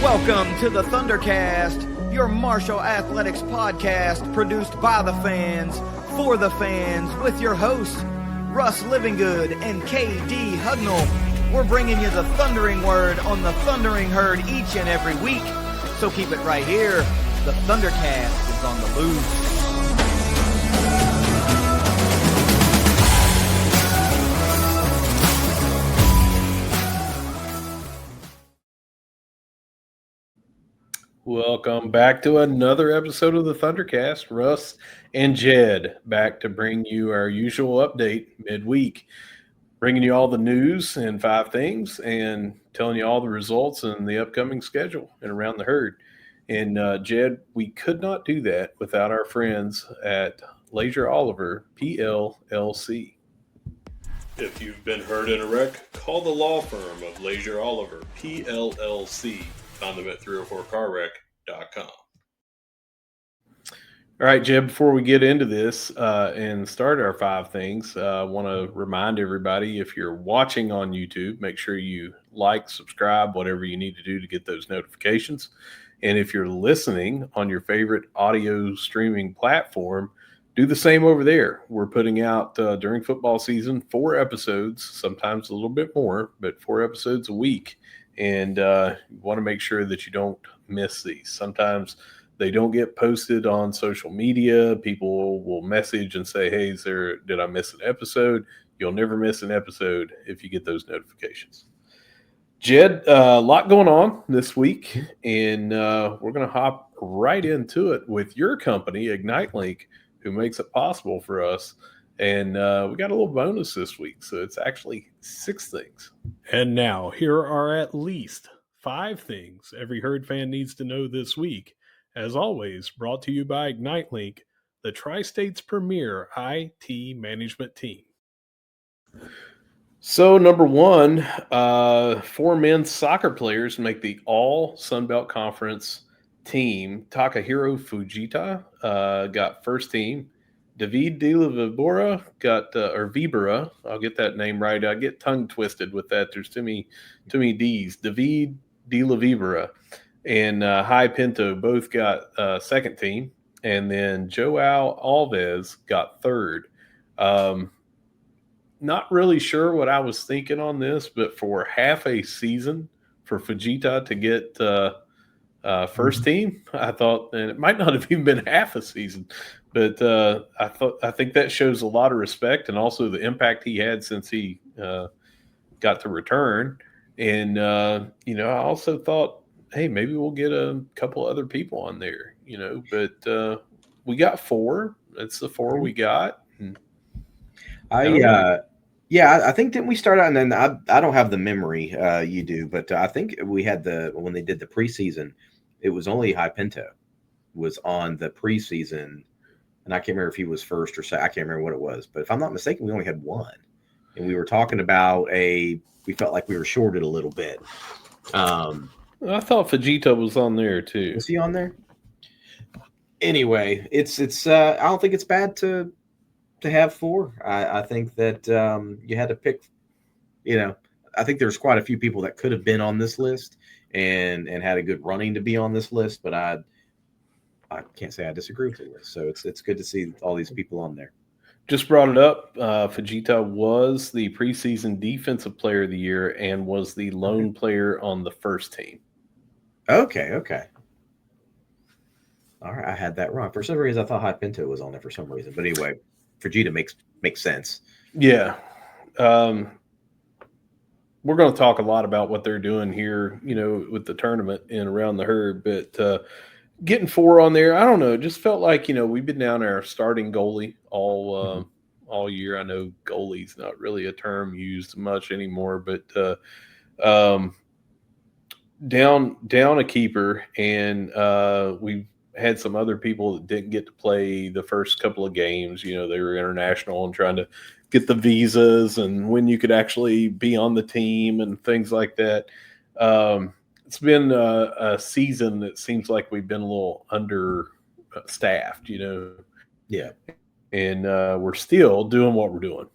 Welcome to the ThunderCast, your martial athletics podcast produced by the fans, for the fans, with your hosts, Russ Livingood and KD Hugnall. We're bringing you the thundering word on the thundering herd each and every week, so keep it right here. The ThunderCast is on the loose. Welcome back to another episode of the ThunderCast. Russ and Jed back to bring you our usual update midweek, bringing you all the news and 5 things and telling you all the results and the upcoming schedule and around the herd. And Jed, we could not do that without our friends at Leasure Oliver PLLC. If you've been hurt in a wreck, call the law firm of Leasure Oliver PLLC. Found them at 304carwreck.com. All right, Jeb, before we get into this and start our 5 things, I want to remind everybody, if you're watching on YouTube, make sure you like, subscribe, whatever you need to do to get those notifications. And if you're listening on your favorite audio streaming platform, do the same over there. We're putting out during football season 4 episodes, sometimes a little bit more, but 4 episodes a week. And you want to make sure that you don't miss these. Sometimes they don't get posted on social media. People will message and say, hey, did I miss an episode? You'll never miss an episode if you get those notifications. Jed, a lot going on this week, and we're going to hop right into it with your company, Ignite.link, who makes it possible for us. And we got a little bonus this week, so it's actually 6 things. And now, here are at least 5 things every herd fan needs to know this week. As always, brought to you by Ignite.link, the Tri-State's premier IT management team. So, number 1, 4 men's soccer players make the all Sunbelt Conference team. Takahiro Fujita got first team. David De La Vibora got, or Vibora, I'll get that name right. I get tongue twisted with that. There's too many D's. David De La Vibora and Hi Pinto both got second team. And then Joao Alves got third. Not really sure what I was thinking on this, but for half a season for Fujita to get first team, I thought, and it might not have even been half a season, but I think that shows a lot of respect and also the impact he had since he got to return. And I also thought, hey, maybe we'll get a couple other people on there, but we got 4. That's the 4 we got. And I think didn't we start out, and then I don't have the memory you do, but I think we had when they did the preseason, it was only Hi Pinto was on the preseason, and I can't remember if he was first or second. I can't remember what it was, but if I'm not mistaken, we only had 1, and we were talking about we felt like we were shorted a little bit. I thought Fujita was on there too. Was he on there? Anyway, it's I don't think it's bad to have 4. I think that you had to pick, I think there's quite a few people that could have been on this list and had a good running to be on this list, but I can't say I disagree with the list. So it's good to see all these people on there. Just brought it up. Fujita was the preseason defensive player of the year and was the lone player on the first team. Okay. All right, I had that wrong. For some reason, I thought Hi Pinto was on there for some reason. But anyway, Fujita makes sense. Yeah. We're going to talk a lot about what they're doing here, with the tournament and around the herd. But getting 4 on there, I don't know. It just felt like, we've been down our starting goalie all year. I know goalie's not really a term used much anymore, but down a keeper, and we've had some other people that didn't get to play the first couple of games. They were international and trying to get the visas and when you could actually be on the team and things like that. It's been a season that seems like we've been a little understaffed, Yeah. And we're still doing what we're doing.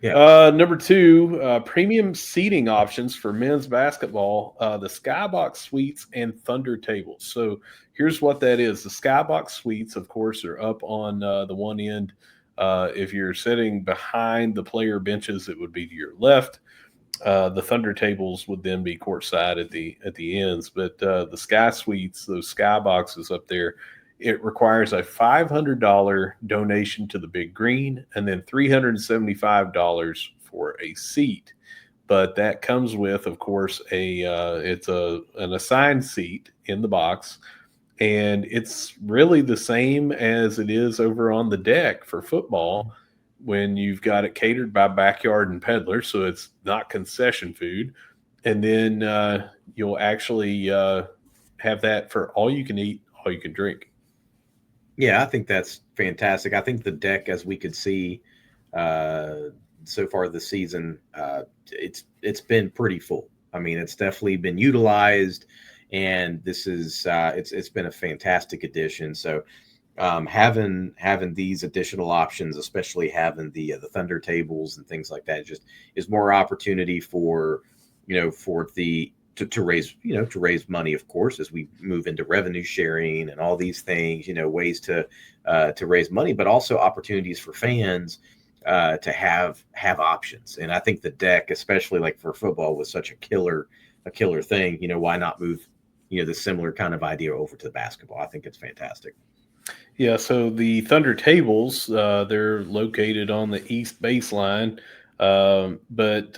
Number 2, premium seating options for men's basketball, the Skybox Suites and Thunder tables. So here's what that is. The Skybox Suites, of course, are up on the one end. If you're sitting behind the player benches, it would be to your left. The Thunder tables would then be courtside at the ends. But the Sky Suites, those Sky boxes up there, it requires a $500 donation to the Big Green and then $375 for a seat. But that comes with, of course, it's an assigned seat in the box, and it's really the same as it is over on the deck for football when you've got it catered by Backyard and Peddler, so it's not concession food. And then you'll actually have that for all you can eat, all you can drink. Yeah, I think that's fantastic. I think the deck, as we could see so far this season, it's been pretty full. I mean, it's definitely been utilized, and this is it's been a fantastic addition. So having these additional options, especially having the Thunder tables and things like that, just is more opportunity for to raise money, of course, as we move into revenue sharing and all these things, ways to raise money, but also opportunities for fans to have options. And I think the deck, especially like for football, was such a killer thing. Why not move the similar kind of idea over to the basketball? I think it's fantastic. Yeah, so the Thunder tables, they're located on the east baseline. But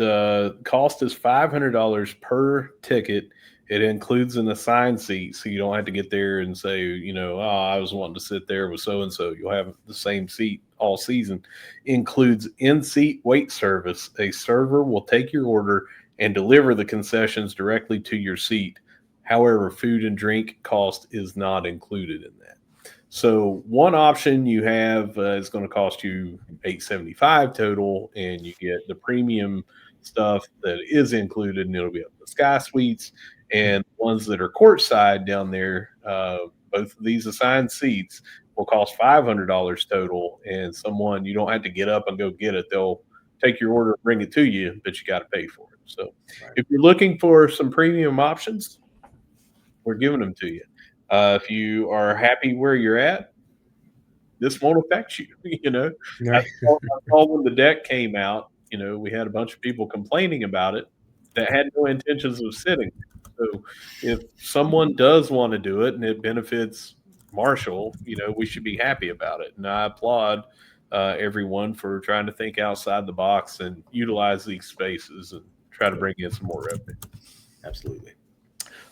cost is $500 per ticket. It includes an assigned seat, so you don't have to get there and say, I was wanting to sit there with so-and-so. You'll have the same seat all season. Includes in-seat wait service. A server will take your order and deliver the concessions directly to your seat. However, food and drink cost is not included in that. So one option you have is going to cost you $875 total, and you get the premium stuff that is included, and it'll be up the Sky Suites and ones that are courtside down there. Both of these assigned seats will cost $500 total, and you don't have to get up and go get it. They'll take your order, bring it to you, but you got to pay for it. So if you're looking for some premium options, we're giving them to you. If you are happy where you're at, this won't affect you. I saw when the deck came out, we had a bunch of people complaining about it that had no intentions of sitting. So if someone does want to do it and it benefits Marshall, we should be happy about it. And I applaud everyone for trying to think outside the box and utilize these spaces and try to bring in some more revenue. Absolutely.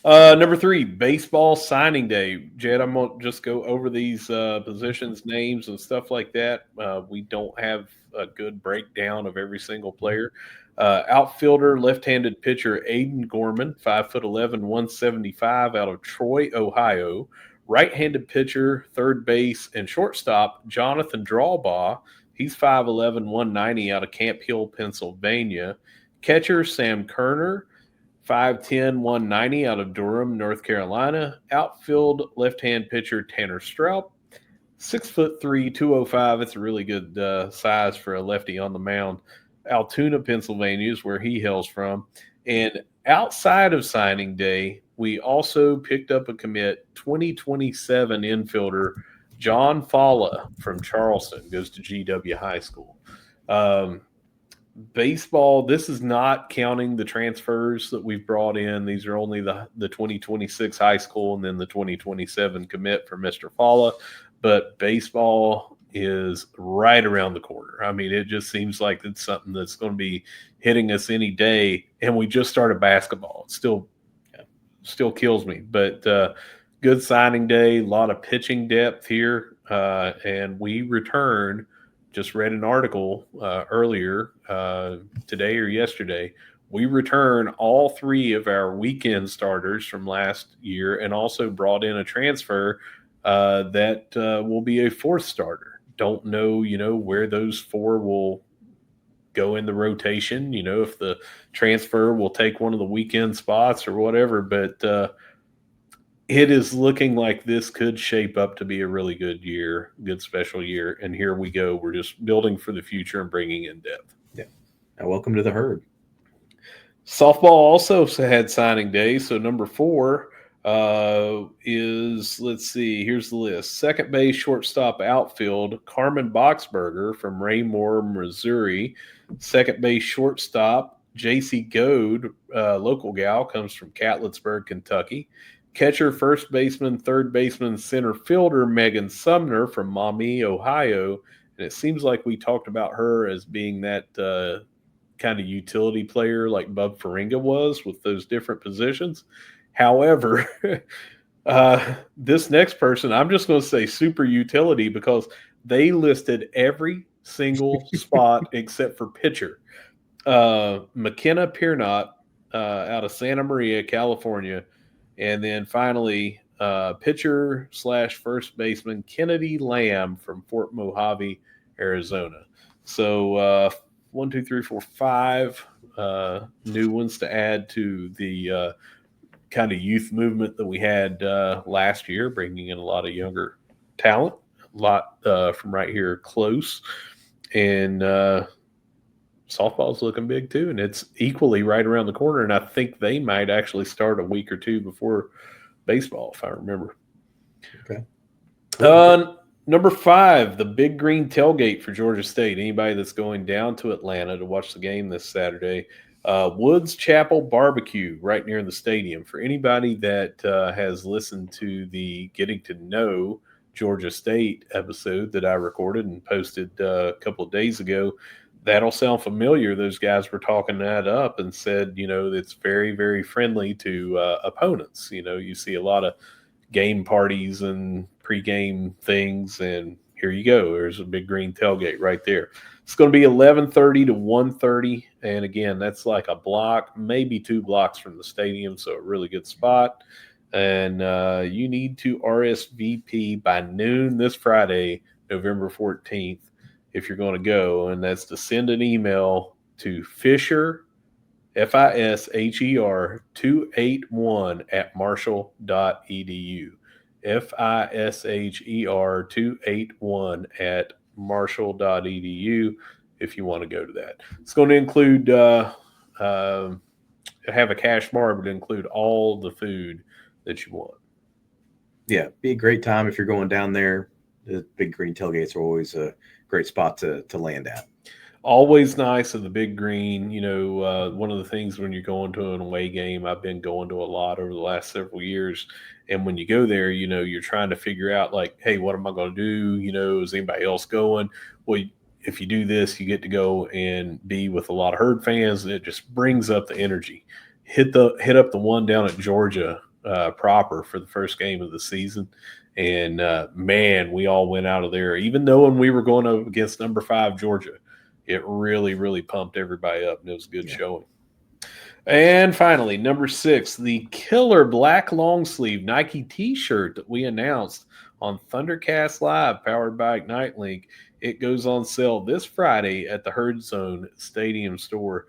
Number 3, baseball signing day. Jed, I'm going to just go over these positions, names, and stuff like that. We don't have a good breakdown of every single player. Outfielder, left-handed pitcher Aiden Gorman, 5'11", 175 out of Troy, Ohio. Right-handed pitcher, third base, and shortstop Jonathan Drawbaugh. He's 5'11", 190 out of Camp Hill, Pennsylvania. Catcher Sam Kerner, 5'10", 190 out of Durham, North Carolina. Outfield left-hand pitcher Tanner Stroup, 6'3", 205. It's a really good size for a lefty on the mound. Altoona, Pennsylvania is where he hails from. And outside of signing day, we also picked up a commit, 2027 infielder John Falla from Charleston, goes to GW High School. Baseball, this is not counting the transfers that we've brought in. These are only the 2026 high school and then the 2027 commit for Mr. Falla. But baseball is right around the corner. I mean, it just seems like it's something that's going to be hitting us any day. And we just started basketball. It still kills me. But good signing day, a lot of pitching depth here. And we return. Just read an article earlier today or yesterday. We return all 3 of our weekend starters from last year and also brought in a transfer that will be a 4th starter. Don't know, where those 4 will go in the rotation, if the transfer will take one of the weekend spots or whatever. But it is looking like this could shape up to be a really good year, good special year. And here we go. We're just building for the future and bringing in depth. Yeah. Welcome to the herd. Softball also had signing day. So number 4 is, let's see, here's the list. Second base, shortstop, outfield, Carmen Boxberger from Raymore, Missouri. Second base, shortstop, JC Goad, local gal, comes from Catlettsburg, Kentucky. Catcher, first baseman, third baseman, center fielder, Megan Sumner from Maumee, Ohio. And it seems like we talked about her as being that kind of utility player like Bub Faringa was with those different positions. However, this next person, I'm just going to say super utility because they listed every single spot except for pitcher. McKenna Piernot out of Santa Maria, California. And then finally, pitcher / first baseman Kennedy Lamb from Fort Mojave, Arizona. So 1, 2, 3, 4, 5 new ones to add to the kind of youth movement that we had last year, bringing in a lot of younger talent, a lot from right here close. And softball's looking big too, and it's equally right around the corner. And I think they might actually start a week or two before baseball, if I remember. Okay. Number 5, the Big Green Tailgate for Georgia State. Anybody that's going down to Atlanta to watch the game this Saturday, Woods Chapel Barbecue right near the stadium. For anybody that has listened to the Getting to Know Georgia State episode that I recorded and posted a couple of days ago, that'll sound familiar. Those guys were talking that up and said, it's very, very friendly to opponents. You see a lot of game parties and pregame things, and here you go. There's a Big Green Tailgate right there. It's going to be 11:30 to 1:30, and again, that's like a block, maybe 2 blocks from the stadium, so a really good spot. And you need to RSVP by noon this Friday, November 14th, if you're going to go, and that's to send an email to Fisher, FISHER 281 at marshall.edu. FISHER 281 at marshall.edu if you want to go to that. It's going to include have a cash bar, but include all the food that you want. Yeah, be a great time if you're going down there. The Big Green Tailgates are always a great spot to land at. Always nice of the Big Green. One of the things when you're going to an away game, I've been going to a lot over the last several years. And when you go there, you're trying to figure out like, hey, what am I going to do? Is anybody else going? Well, if you do this, you get to go and be with a lot of herd fans. And it just brings up the energy. Hit up the one down at Georgia proper for the first game of the season. And man, we all went out of there, even though when we were going up against number 5 Georgia. It really, really pumped everybody up, and it was a good showing. And finally, number 6, the killer black long sleeve Nike T-shirt that we announced on ThunderCast Live, powered by ignite.link. It goes on sale this Friday at the Herd Zone Stadium store.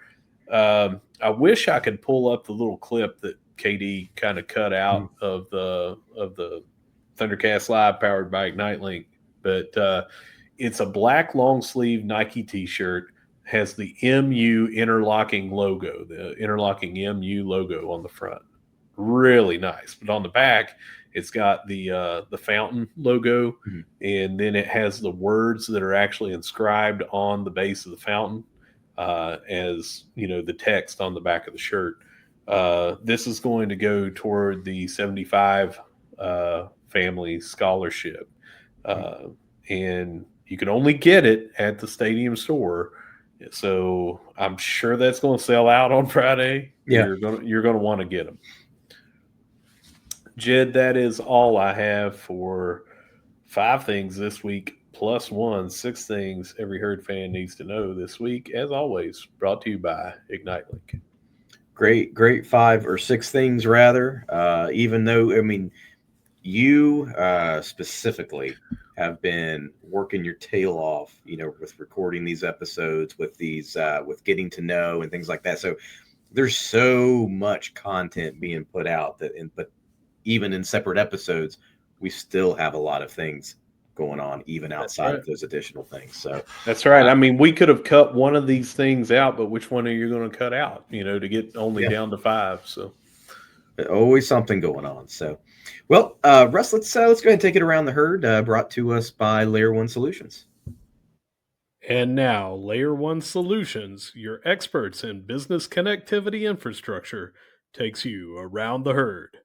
I wish I could pull up the little clip that KD kind of cut out of the ThunderCast Live, powered by ignite.link, but it's a black long sleeve Nike T-shirt, has the MU interlocking logo, the interlocking MU logo on the front. Really nice. But on the back, it's got the fountain logo, and then it has the words that are actually inscribed on the base of the fountain as, the text on the back of the shirt. This is going to go toward the 75 family scholarship. And you can only get it at the stadium store, so I'm sure that's going to sell out on Friday. Yeah, you're going to want to get them. Jed, that is all I have for 5 things this week, plus 1, 6 things every herd fan needs to know this week. As always, brought to you by ignite.link. Great 5 or 6 things rather. Even though you specifically have been working your tail off, with recording these episodes, with these, with getting to know and things like that. So there's so much content being put out but even in separate episodes, we still have a lot of things going on, even outside of those additional things. So that's right. I mean, we could have cut one of these things out, but which one are you going to cut out? To get only down to 5. So always something going on. So, well, Russ, let's go ahead and take it around the herd. Brought to us by Layer 1 Solutions. And now, Layer 1 Solutions, your experts in business connectivity infrastructure, takes you around the herd.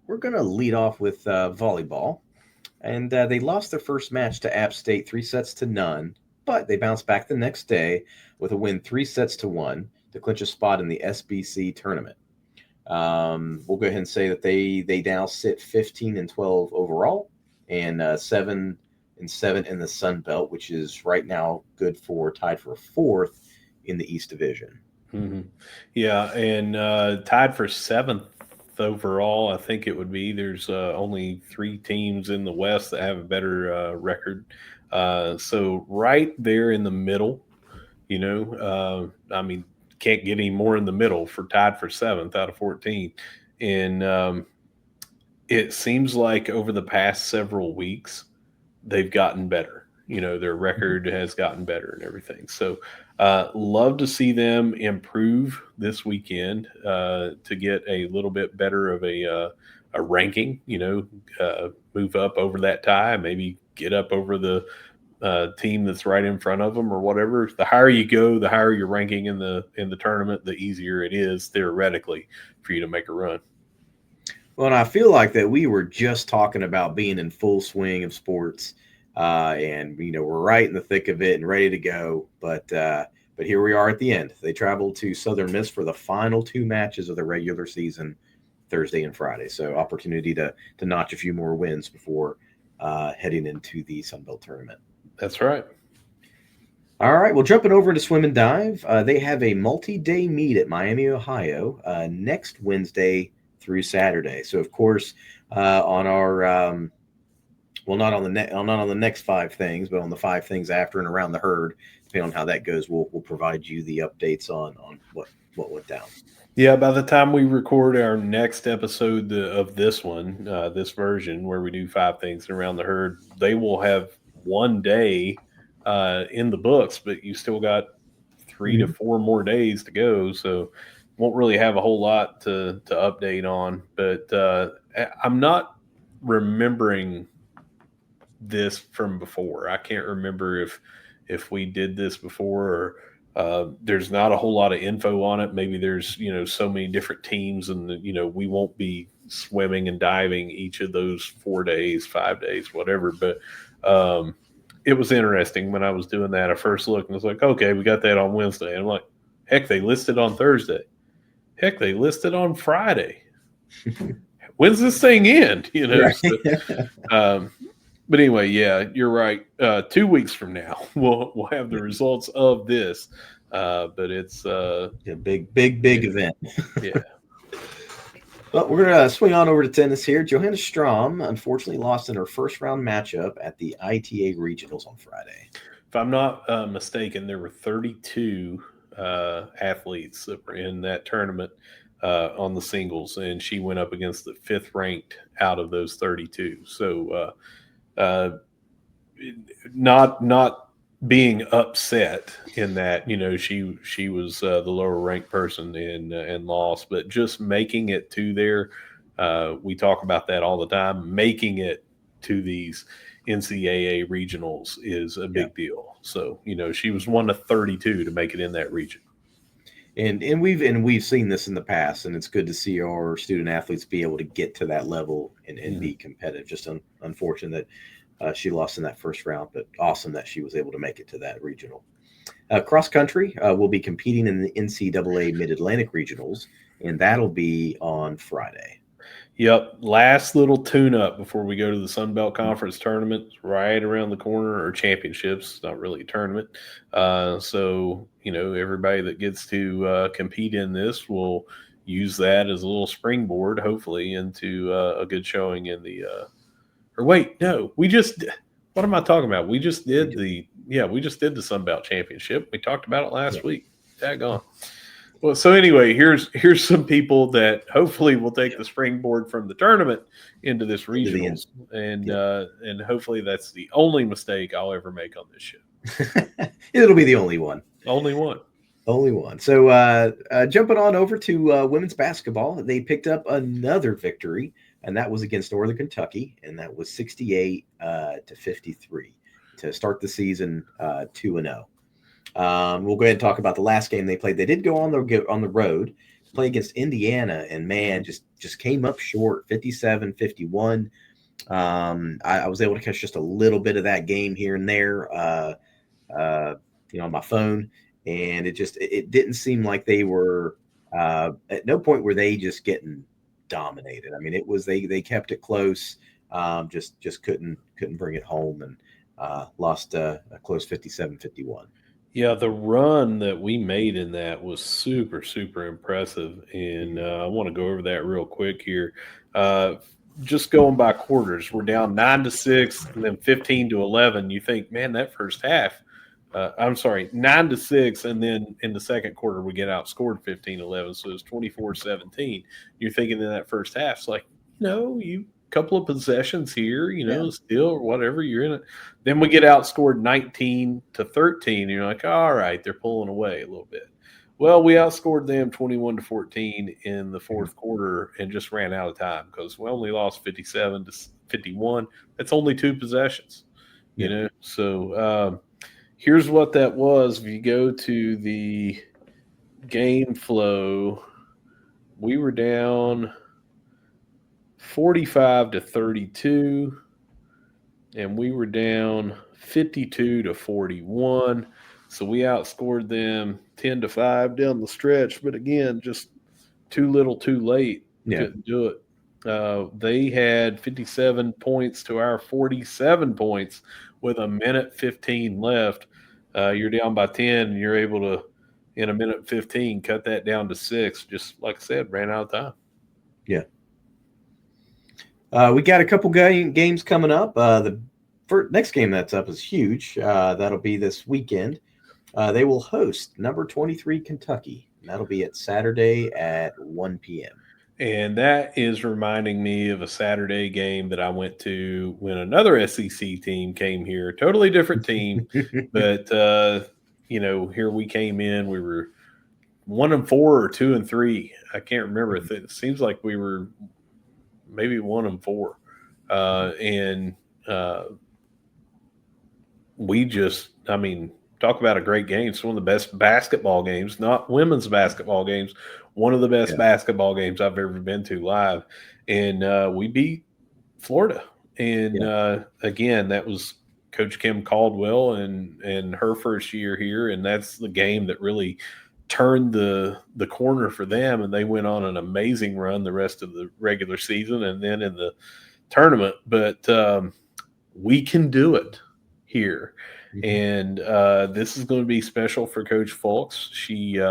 We're going to lead off with volleyball. And they lost their first match to App State 3-0, but they bounced back the next day with a win 3-1 to clinch a spot in the SBC tournament. We'll go ahead and say that they now sit 15-12 overall and 7-7 in the Sun Belt, which is right now tied for 4th in the East Division. Mm-hmm. Yeah, and tied for 7th overall. I think it would be. There's only 3 teams in the West that have a better record. So right there in the middle, I mean, can't get any more in the middle for tied for 7th out of 14. And it seems like over the past several weeks, they've gotten better. Their record has gotten better and everything. So love to see them improve this weekend to get a little bit better of a ranking, move up over that tie, maybe get up over the team that's right in front of them or whatever. The higher you go, the higher your ranking in the tournament, the easier it is theoretically for you to make a run. Well, and I feel like that we were just talking about being in full swing of sports. And we're right in the thick of it and ready to go. But here we are at the end. They traveled to Southern Miss for the final 2 matches of the regular season, Thursday and Friday. So opportunity to notch a few more wins before heading into the Sun Belt tournament. That's right. All right. Well, jumping over into swim and dive, they have a multi-day meet at Miami, Ohio, next Wednesday through Saturday. So of course, on our not on the next 5 things, but on the 5 things after and around the herd, depending on how that goes, we'll provide you the updates on what went down. Yeah, by the time we record our next episode of this one, this version where we do 5 things around the herd, they will have 1 day in the books, but you still got 3 to 4 more days to go, so won't really have a whole lot to update on. But I'm not remembering this from before. I can't remember if we did this before, or there's not a whole lot of info on it. Maybe there's so many different teams, and we won't be swimming and diving each of those 4 days, 5 days, whatever. But it was interesting when I was doing that. I first looked and I was like, okay, we got that on Wednesday. And I'm like, heck, they listed on Thursday. Heck, they listed on Friday. When's this thing end? Right. So, but anyway, yeah, you're right. 2 weeks from now, we'll have the results of this. But it's a big event. Yeah. Well, we're going to swing on over to tennis here. Johanna Strom unfortunately lost in her first round matchup at the ITA Regionals on Friday. If I'm not mistaken, there were 32 athletes that were in that tournament on the singles, and she went up against the 5th ranked out of those 32. So not being upset in that, she was the lower ranked person and lost, but just making it to there. We talk about that all the time. Making it to these NCAA regionals is a big deal. So, she was one of 32 to make it in that region. And we've seen this in the past, and it's good to see our student athletes be able to get to that level and be competitive. Just unfortunate that she lost in that first round, but awesome that she was able to make it to that regional. Cross country will be competing in the NCAA Mid-Atlantic Regionals, and that'll be on Friday. Yep. Last little tune-up before we go to the Sun Belt Conference tournament right around the corner, or championships. It's not really a tournament. So, everybody that gets to compete in this will use that as a little springboard, hopefully, into a good showing in the what am I talking about? We just did the Sun Belt Championship. We talked about it last week. Daggone. Well, so anyway, here's some people that hopefully will take the springboard from the tournament into this Into the regionals, and hopefully that's the only mistake I'll ever make on this show. It'll be the only one. Only one. Only one. So jumping on over to women's basketball, they picked up another victory, and that was against Northern Kentucky, and that was 68 to 53 to start the season 2-0. We'll go ahead and talk about the last game they played. They did go on the road to play against Indiana, and man, just came up short, 57-51. I was able to catch just a little bit of that game here and there, on my phone, and it didn't seem like they were at no point were they just getting dominated. I mean, it was they kept it close, just couldn't bring it home, and lost a close 57-51. Yeah, the run that we made in that was super, super impressive. And I want to go over that real quick here. Just going by quarters, we're down 9-6 and then 15-11. You think, man, that first half, 9-6. And then in the second quarter, we get outscored 15-11. So it's 24-17. You're thinking in that first half, it's like, no, you couple of possessions here, still or whatever, you're in it. Then we get outscored 19-13. And you're like, all right, they're pulling away a little bit. Well, we outscored them 21-14 in the fourth quarter and just ran out of time because we only lost 57-51. That's only 2 possessions, So here's what that was. If you go to the game flow, we were down 45-32, and we were down 52-41. So we outscored them 10-5 down the stretch. But again, just too little, too late. Yeah. Couldn't do it. They had 57 points to our 47 points with a minute 15 left. You're down by 10, and you're able to, in a minute 15, cut that down to 6. Just like I said, ran out of time. Yeah. We got a couple games coming up. The next game that's up is huge. That'll be this weekend. They will host number 23 Kentucky. And that'll be at Saturday at 1 p.m. And that is reminding me of a Saturday game that I went to when another SEC team came here. Totally different team. But, here we came in. We were 1-4 or 2-3. I can't remember. It seems like we were maybe 1-4. We just, talk about a great game. It's one of the best basketball games, not women's basketball games, one of the best basketball games I've ever been to live. And we beat Florida. And again, that was Coach Kim Caldwell and her first year here. And that's the game that really turned the corner for them. And they went on an amazing run the rest of the regular season and then in the tournament. But we can do it here. And this is going to be special for Coach Fulks. She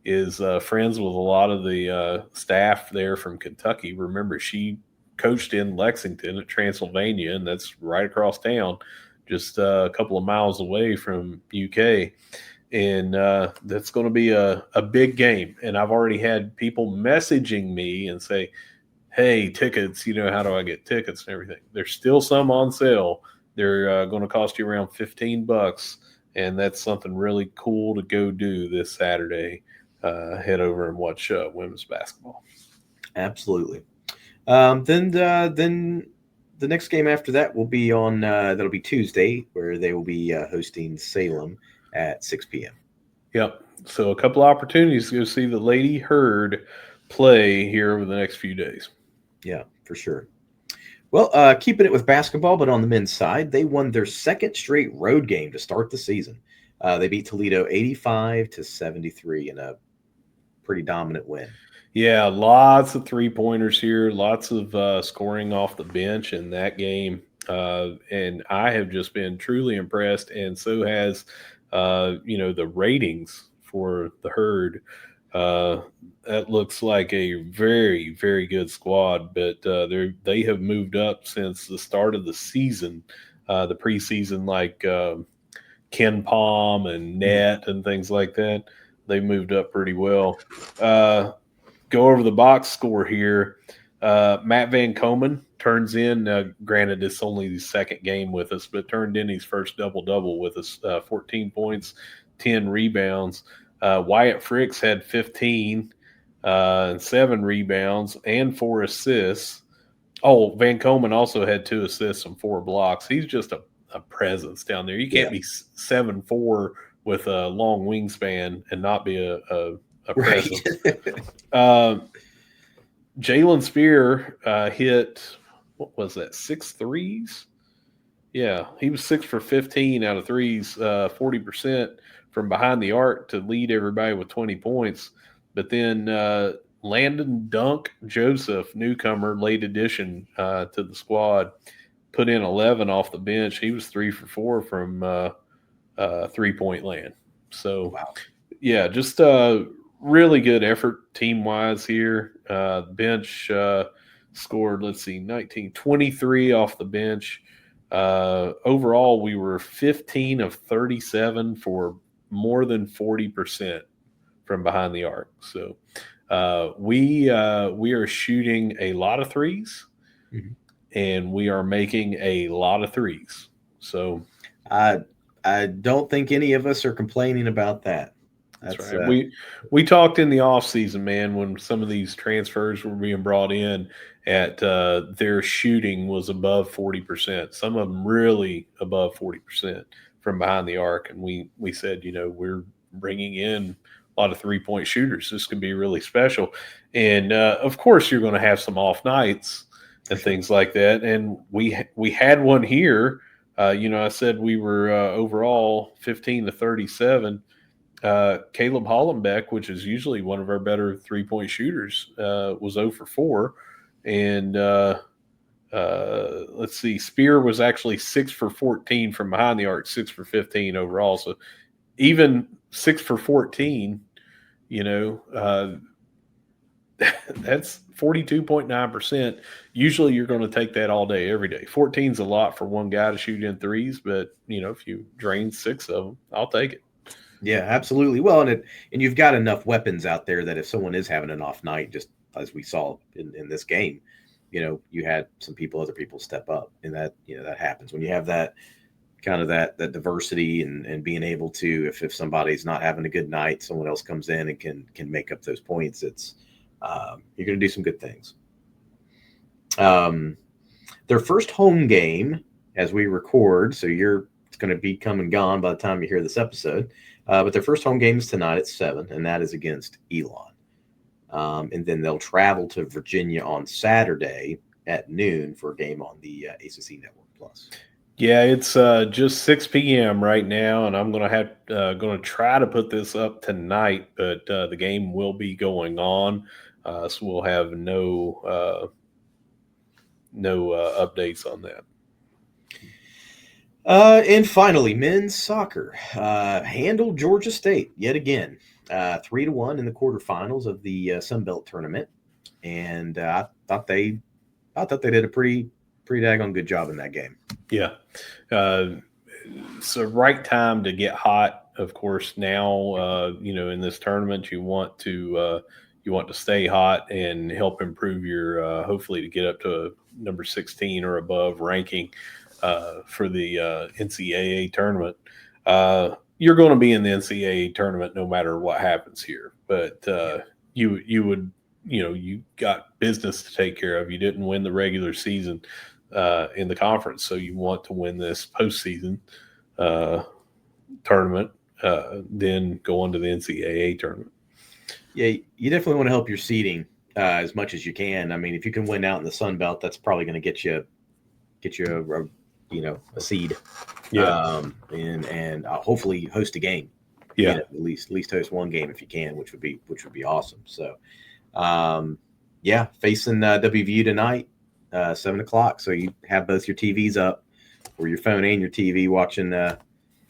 is friends with a lot of the staff there from Kentucky. Remember, she coached in Lexington at Transylvania, and that's right across town, just a couple of miles away from UK. And that's going to be a big game. And I've already had people messaging me and say, hey, tickets, how do I get tickets and everything? There's still some on sale. They're going to cost you around $15, and that's something really cool to go do this Saturday. Head over and watch women's basketball. Absolutely. Then the next game after that will be on that'll be Tuesday, where they will be hosting Salem at 6 p.m. Yep. So a couple of opportunities to go see the Lady Herd play here over the next few days. Yeah, for sure. Well, keeping it with basketball, but on the men's side, they won their second straight road game to start the season. They beat Toledo 85-73 in a pretty dominant win. Yeah, lots of three-pointers here, lots of scoring off the bench in that game. And I have just been truly impressed, and so has, the ratings for the Herd. That looks like a very, very good squad, but they have moved up since the start of the season, the preseason, like Ken Palm and Net and things like that. they moved up pretty well. Go over the box score here. Matt Van Komen turns in, granted, it's only his second game with us, but turned in his first double-double with us, 14 points, 10 rebounds. Wyatt Fricks had 15 and 7 rebounds and 4 assists. Oh, Van Komen also had 2 assists and 4 blocks. He's just a presence down there. You can't be 7'4" with a long wingspan and not be a presence. Jalen Spear hit, what was that, 6 threes? Yeah, he was 6 for 15 out of threes, 40% from behind the arc to lead everybody with 20 points. But then Landon Dunk Joseph, newcomer, late addition to the squad, put in 11 off the bench. He was 3 for 4 from three-point land. So, yeah, just really good effort team-wise here. Bench scored, 23 off the bench. Overall, we were 15 of 37 for more than 40% from behind the arc. So we are shooting a lot of threes, and we are making a lot of threes. So I don't think any of us are complaining about that. That's right. We talked in the off season, man, when some of these transfers were being brought in at their shooting was above 40%. Some of them really above 40% from behind the arc. And we said, we're bringing in a lot of 3-point shooters. This could be really special. And of course, you're going to have some off nights and things like that. And we had one here. I said we were overall 15 to 37. Caleb Hollenbeck, which is usually one of our better 3-point shooters, was 0 for 4. And Spear was actually 6 for 14 from behind the arc, 6 for 15 overall. So even 6 for 14, that's 42.9%. Usually you're going to take that all day, every day. 14 is a lot for one guy to shoot in threes, but, if you drain 6 of them, I'll take it. Yeah, absolutely. Well, and you've got enough weapons out there that if someone is having an off night, just as we saw in this game, you had other people step up, and that happens when you have that kind of that diversity and being able to, if somebody's not having a good night, someone else comes in and can make up those points. It's you're going to do some good things. Their first home game as we record, so it's going to be come and gone by the time you hear this episode. But their first home game is tonight at 7, and that is against Elon. And then they'll travel to Virginia on Saturday at noon for a game on the ACC Network Plus. Yeah, it's just 6 p.m. right now, and I'm going to try to put this up tonight, but the game will be going on, so we'll have no updates on that. And finally, men's soccer handled Georgia State yet again, 3-1 in the quarterfinals of the Sun Belt tournament, and I thought they did a pretty daggone good job in that game. Yeah, it's the right time to get hot. Of course, now in this tournament, you want to stay hot and help improve your hopefully to get up to number 16 or above ranking. For the NCAA tournament. You're going to be in the NCAA tournament no matter what happens here, but you got business to take care of. You didn't win the regular season in the conference, so you want to win this postseason tournament, then go on to the NCAA tournament. Yeah, you definitely want to help your seeding as much as you can. I mean, if you can win out in the Sun Belt, that's probably going to get you a seed, and hopefully host a game. Yeah, at least host one game if you can, which would be awesome. So, facing WVU tonight, 7:00. So you have both your TVs up, or your phone and your TV watching. If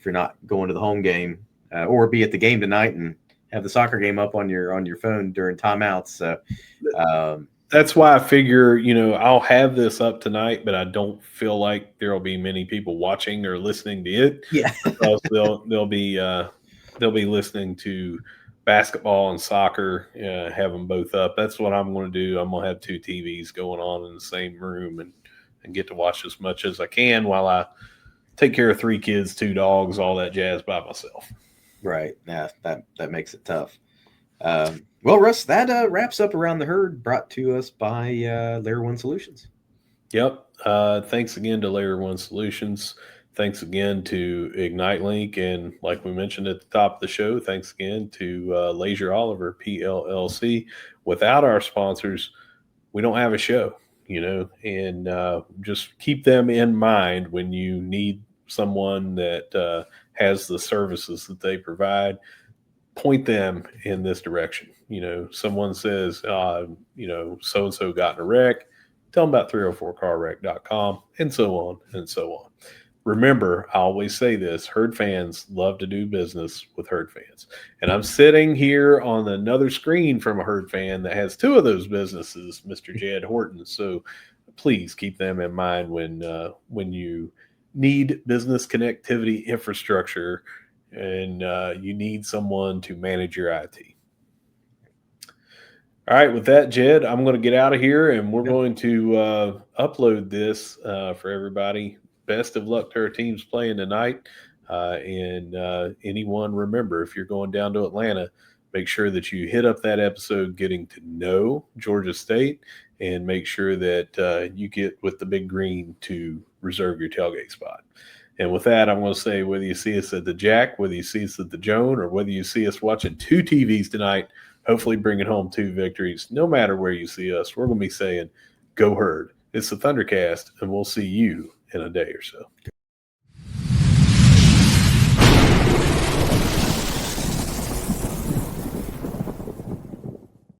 you're not going to the home game, or be at the game tonight and have the soccer game up on your phone during timeouts. So. That's why I figure, I'll have this up tonight, but I don't feel like there will be many people watching or listening to it. Yeah, because they'll be listening to basketball and soccer, have them both up. That's what I'm going to do. I'm going to have 2 TVs going on in the same room and get to watch as much as I can while I take care of 3 kids, 2 dogs, all that jazz by myself. Right. Yeah, that makes it tough. Well, Russ, that wraps up Around the Herd, brought to us by Layer One Solutions. Yep. Thanks again to Layer One Solutions. Thanks again to ignite.link. And like we mentioned at the top of the show, thanks again to Leasure Oliver PLLC. Without our sponsors, we don't have a show, and just keep them in mind when you need someone that has the services that they provide. Point them in this direction. Someone says, so-and-so got in a wreck. Tell them about 304carwreck.com, and so on and so on. Remember, I always say this, herd fans love to do business with herd fans. And I'm sitting here on another screen from a herd fan that has 2 of those businesses, Mr. Jed Horton. So please keep them in mind when you need business connectivity infrastructure and you need someone to manage your IT. All right, with that, Jed, I'm going to get out of here, and we're going to upload this for everybody. Best of luck to our teams playing tonight. And anyone, remember, if you're going down to Atlanta, make sure that you hit up that episode Getting to Know Georgia State, and make sure that you get with the Big Green to reserve your tailgate spot. And with that, I'm going to say, whether you see us at the Jack, whether you see us at the Joan, or whether you see us watching 2 TVs tonight, hopefully bringing home 2 victories, no matter where you see us, we're going to be saying, go herd. It's the ThunderCast, and we'll see you in a day or so.